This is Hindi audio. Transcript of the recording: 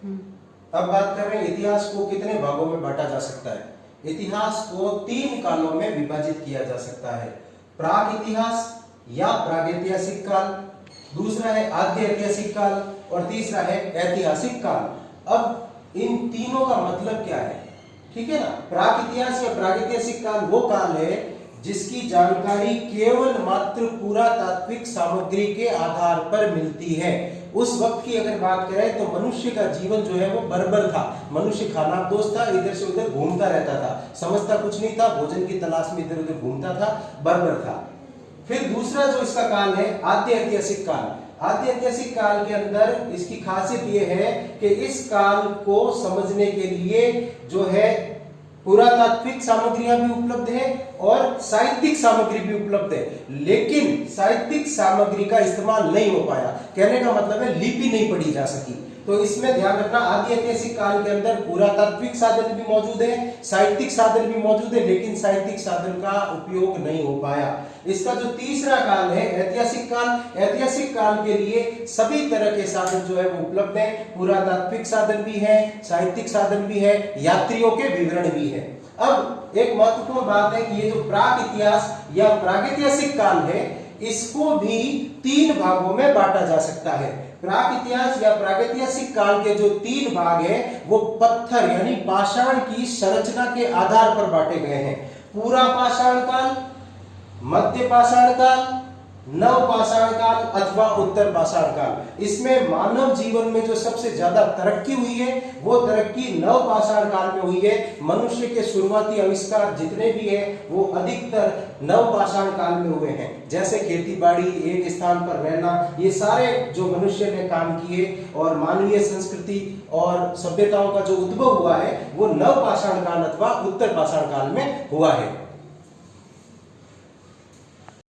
अब बात कर रहे हैं इतिहास को कितने भागों में बांटा जा सकता है। इतिहास को 3 कालों में विभाजित किया जा सकता है, प्राग इतिहास या प्रागैतिहासिक काल, दूसरा है आद्य ऐतिहासिक काल और तीसरा है ऐतिहासिक काल। अब इन तीनों का मतलब क्या है, ठीक है ना। प्राग इतिहास या प्रागैतिहासिक काल वो काल है जिसकी जानकारी केवल मात्र पुरातात्विक सामग्री के आधार पर मिलती है। उस वक्त की अगर बात करें तो मनुष्य का जीवन जो है वो बर्बर था। मनुष्य खानाबदोश था, इधर से उधर घूमता रहता था, समझता कुछ नहीं था, भोजन की तलाश में इधर उधर घूमता था, बर्बर था। फिर दूसरा जो इसका काल है आद्य ऐतिहासिक काल। आद्य ऐतिहासिक काल के अंदर इसकी खासियत ये है कि इस काल को समझने के लिए जो है पुरातात्विक सामग्रियां भी उपलब्ध है और साहित्यिक सामग्री भी उपलब्ध है, लेकिन साहित्यिक सामग्री का इस्तेमाल नहीं हो पाया। कहने का मतलब है लिपि नहीं पढ़ी जा सकी। तो इसमें ध्यान रखना, आदि ऐतिहासिक काल के अंदर पुरातात्विक साधन भी मौजूद है, साहित्यिक साधन भी मौजूद है, लेकिन साहित्यिक साधन का उपयोग नहीं हो पाया। इसका जो तीसरा काल है ऐतिहासिक काल, ऐतिहासिक काल के लिए सभी तरह के साधन जो है वो उपलब्ध है, पुरातात्विक साधन भी है, साहित्यिक साधन भी है, यात्रियों के विवरण भी है। अब एक महत्वपूर्ण बात है कि ये जो प्राग इतिहास या प्रागैतिहासिक काल है इसको भी 3 भागों में बांटा जा सकता है। प्राग इतिहास या प्रागैतिहासिक काल के जो 3 भाग हैं वो पत्थर यानी पाषाण की संरचना के आधार पर बांटे गए हैं। पूरा पाषाण काल, मध्य पाषाण काल, नव पाषाण काल अथवा उत्तर पाषाण काल। इसमें मानव जीवन में जो सबसे ज्यादा तरक्की हुई है वो तरक्की नव पाषाण काल में हुई है। मनुष्य के शुरुआती आविष्कार जितने भी हैं वो अधिकतर नव पाषाण काल में हुए हैं, जैसे खेती बाड़ी, एक स्थान पर रहना, ये सारे जो मनुष्य ने काम किए और मानवीय संस्कृति और सभ्यताओं का जो उद्भव हुआ है वो नव पाषाण काल अथवा उत्तर पाषाण काल में हुआ है।